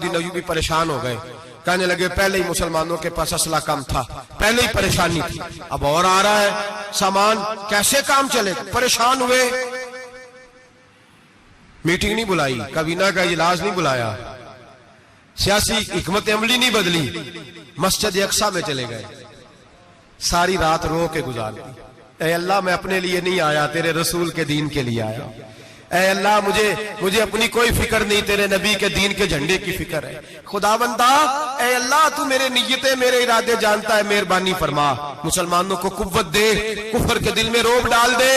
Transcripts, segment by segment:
Salahuddin Ayyubi परेशान हो गए, कहने लगे पहले ही मुसलमानों के पास असला कम था, पहले ही परेशानी थी, अब और आ रहा है सामान, कैसे काम चले। परेशान हुए, मीटिंग नहीं बुलाई, काबीना का इजलास नहीं बुलाया, सियासी हिकमत अमली नहीं बदली, मस्जिद अक्सा में चले गए, सारी रात रो के गुजार दी। ऐ अल्लाह मैं अपने लिए नहीं आया, तेरे रसूल के दीन के लिए आया। ऐ अल्लाह मुझे अपनी कोई फिक्र नहीं, तेरे नबी के दीन के झंडे की फिक्र है। खुदावंदा ऐ अल्लाह तू मेरे नियतें मेरे इरादे जानता है, मेहरबानी फरमा, मुसलमानों को कुव्वत दे, कुफर के दिल में रोब डाल दे।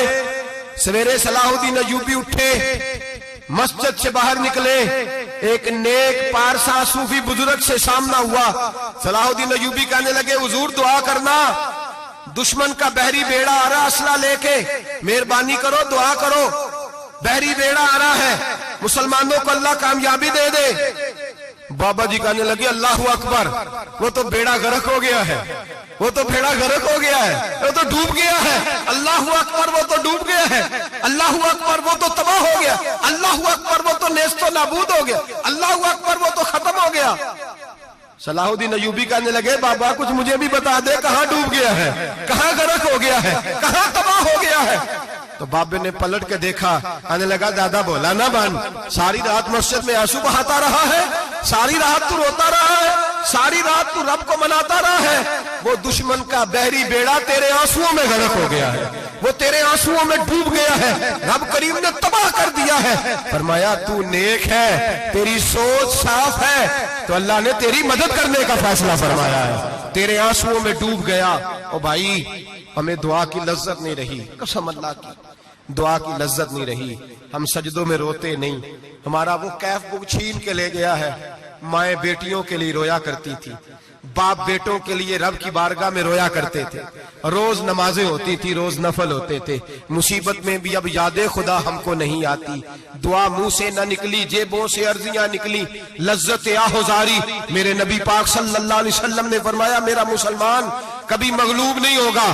सवेरे सलाहुद्दीन अय्यूबी उठे, मस्जिद से बाहर निकले, एक नेक पारसा सूफी बुजुर्ग से सामना हुआ। सलाहुद्दीन अय्यूबी कहने लगे हुजूर दुआ करना, दुश्मन का बहरी बेड़ा आ रहा असला लेके, मेहरबानी करो दुआ करो, बहरी बेड़ा आ रहा है, मुसलमानों को अल्लाह कामयाबी दे दे। बाबा जी कहने लगे अल्लाह अकबर, वो तो बेड़ा गर्क हो गया है, वो तो बेड़ा गर्क हो गया है, वो तो डूब गया है। अल्लाह अकबर, वो तो डूब गया है। अल्लाह अकबर, वो तो तबाह हो गया। अल्लाह अकबर, वो तो नेस्तो नाबूद हो गया। अल्लाह अकबर, वो तो खत्म हो गया। सलाहुद्दीन अय्यूबी कहने लगे बाबा कुछ मुझे भी बता दे, कहां डूब गया है, कहां गर्क हो गया है, कहां तबाह हो गया है। तो बाबे ने पलट के देखा, आने लगा दादा बोला ना बन, सारी रात मस्जिद में आंसू बहाता रहा है, सारी रात तू रोता रहा है, सारी रात तू रब को मनाता रहा है, वो दुश्मन का बहरी बेड़ा तेरे आंसुओं में गर्क हो गया है, वो तेरे आंसुओं में डूब गया है, रब करीम ने तबाह कर दिया है। फरमाया तू नेक है, तेरी सोच साफ है, तो अल्लाह ने तेरी मदद करने का फैसला फरमाया है, तेरे आंसुओं में डूब गया। ओ भाई हमें दुआ की लज्जत नहीं रही, कसम अल्लाह की दुआ की लज्जत नहीं रही, हम सजदों में रोते नहीं, हमारा वो कैफ बुक छीन के ले गया है। माएं बेटियों के लिए रोया करती थी, बाप बेटों के लिए रब की बारगाह में रोया करते थे, रोज नमाजें होती थी, रोज नफल होते थे। मुसीबत में भी अब यादे खुदा हमको नहीं आती, दुआ मुंह से न निकली, जेबों से अर्जियां निकली, लज्जत आहोजारी। मेरे नबी पाक सल्लल्लाहु अलैहि वसल्लम ने फरमाया मेरा मुसलमान कभी मगलूब नहीं होगा,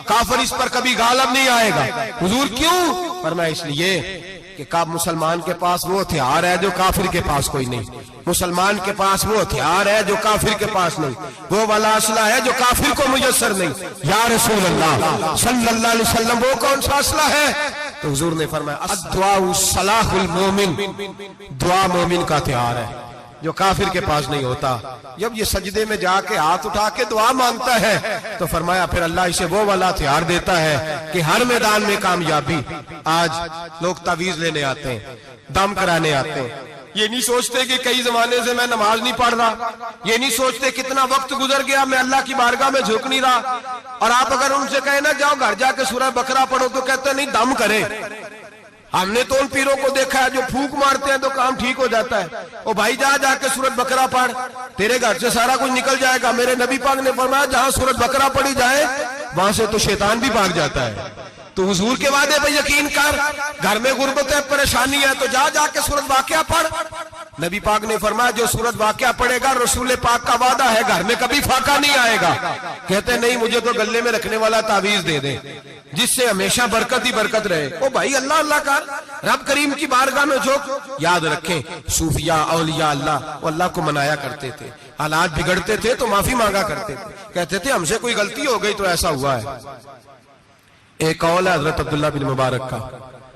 काफिर इस पर कभी गालब नहीं आएगा। हुजूर क्यों? फरमाया इसलिए कि काब मुसलमान के पास वो हथियार है जो काफिर के पास कोई नहीं, मुसलमान के पास वो हथियार है जो काफिर के पास नहीं, वो वाला असला है जो काफिर को मुयस्सर नहीं। या रसूल अल्लाह सल्लल्लाहु अलैहि वसल्लम वो कौन सा असला है? तो हुजूर ने फरमाया अद्दुआ सलाहुल मोमिन, दुआ मोमिन का हथियार है जो काफिर के पास नहीं होता। जब ये सजदे में जाके हाथ उठा के दुआ मांगता है तो फरमाया फिर अल्लाह इसे वो वाला हथियार देता है कि हर मैदान में कामयाबी। आज लोग तावीज लेने आते हैं, दम कराने आते हैं, ये नहीं सोचते कि कई जमाने से मैं नमाज नहीं पढ़ रहा, ये नहीं सोचते कितना वक्त गुजर गया मैं अल्लाह की बारगाह में झुक नहीं रहा। और आप अगर उनसे कहे ना जाओ घर जाके सूरह बकरा पढ़ो तो कहते नहीं दम करे। हमने तो उन पीरों को देखा है जो फूंक मारते हैं तो काम ठीक हो जाता है। ओ भाई जा जाके सूरत बकरा पढ़, तेरे घर से सारा कुछ निकल जाएगा। मेरे नबी पाक ने फरमाया जहां सूरत बकरा पढ़ी जाए वहां से तो शैतान भी भाग जाता है। तो हुजूर के वादे पे यकीन कर, घर में गुर्बत है, परेशानी है तो जा जाके सूरत वाकया पढ़। नबी पाक ने फरमाया जो सूरत वाकया पढ़ेगा रसूल पाक का वादा है घर में कभी फाका नहीं आएगा। कहते नहीं मुझे तो गले में रखने वाला तावीज दे दे जिससे हमेशा बरकत ही बरकत रहे। ओ भाई अल्लाह अल्लाह कर, रब करीम की बारगाह में झोंक। याद रखें सूफिया औलिया अल्लाह को मनाया करते थे, हालात बिगड़ते थे तो माफी मांगा करते थे, कहते थे हमसे कोई गलती हो गई तो ऐसा हुआ है। एक कौल है हजरत अब्दुल्ला बिन मुबारक का,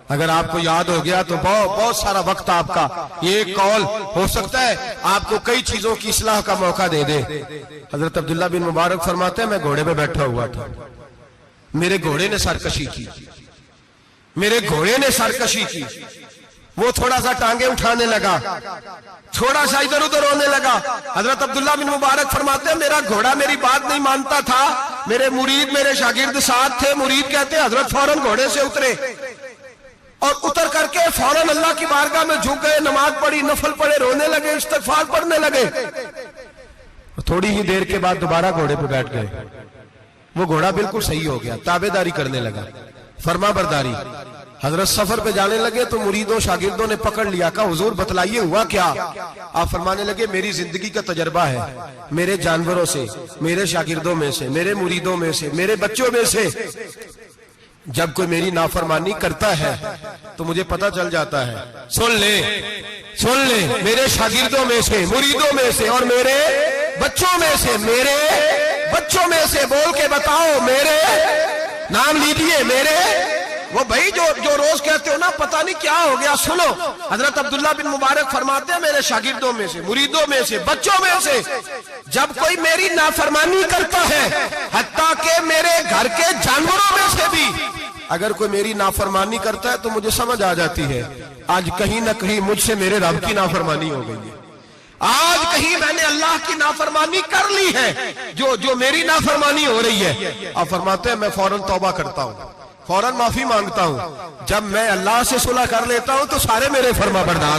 अगर आपको याद हो गया तो बहुत सारा वक्त आपका ये कौल हो सकता है आपको कई चीजों की इस्लाह का मौका दे दे। हजरत अब्दुल्ला बिन मुबारक फरमाते हैं मैं घोड़े पे बैठा हुआ था, मेरे घोड़े ने सरकशी की, मेरे घोड़े ने सरकशी की, वो थोड़ा सा टांगे उठाने लगा, थोड़ा सा इधर उधर होने लगा। हजरत अब्दुल्ला बिन मुबारक फरमाते हैं मेरा घोड़ा मेरी बात नहीं मानता था, मेरे मुरीद मेरे शागिर्द साथ थे। मुरीद कहते हैं हजरत फौरन घोड़े से उतरे और उतर करके फौरन अल्लाह की बारगाह में झुक गए, नमाज पढ़ी, नफल पढ़े, रोने लगे, इस्तिग़फ़ार पढ़ने लगे। थोड़ी ही देर के बाद दोबारा घोड़े पे बैठ गए, वो घोड़ा बिल्कुल सही हो गया, ताबेदारी करने लगा, फर्मा बरदारी। हजरत सफर पे जाने लगे तो मुरीदों शागिर्दों ने पकड़ लिया, कहा हुजूर बतलाइए हुआ क्या? आप फरमाने लगे मेरी जिंदगी का तजर्बा है, मेरे जानवरों से, मेरे शागिर्दों में से, मेरे मुरीदों में से, मेरे बच्चों में से जब कोई मेरी नाफरमानी करता है तो मुझे पता चल जाता है। सुन ले सुन ले, मेरे शागिर्दों में से, मुरीदों में से और मेरे बच्चों में से, मेरे बच्चों में से बोल के बताओ, मेरे नाम लीजिए, मेरे वो भाई जो रोज कहते हो ना पता नहीं क्या हो गया। सुनो, हजरत अब्दुल्ला बिन मुबारक फरमाते हैं मेरे शागिर्दों में से, मुरीदों में से, बच्चों में से जब कोई मेरी नाफरमानी करता है, हत्ता के मेरे घर के जानवरों में से भी अगर कोई मेरी नाफरमानी करता है तो मुझे समझ आ जाती है आज कहीं ना कहीं मुझसे मेरे रब की नाफरमानी हो गई है, आज कहीं मैंने अल्लाह की नाफरमानी कर ली है, जो मेरी नाफरमानी हो रही है। आप फरमाते हैं मैं फौरन तौबा करता हूं, फौरन माफी मांगता हूं। जब मैं अल्लाह से सुलह कर लेता हूं तो सारे मेरे फर्मा बरदार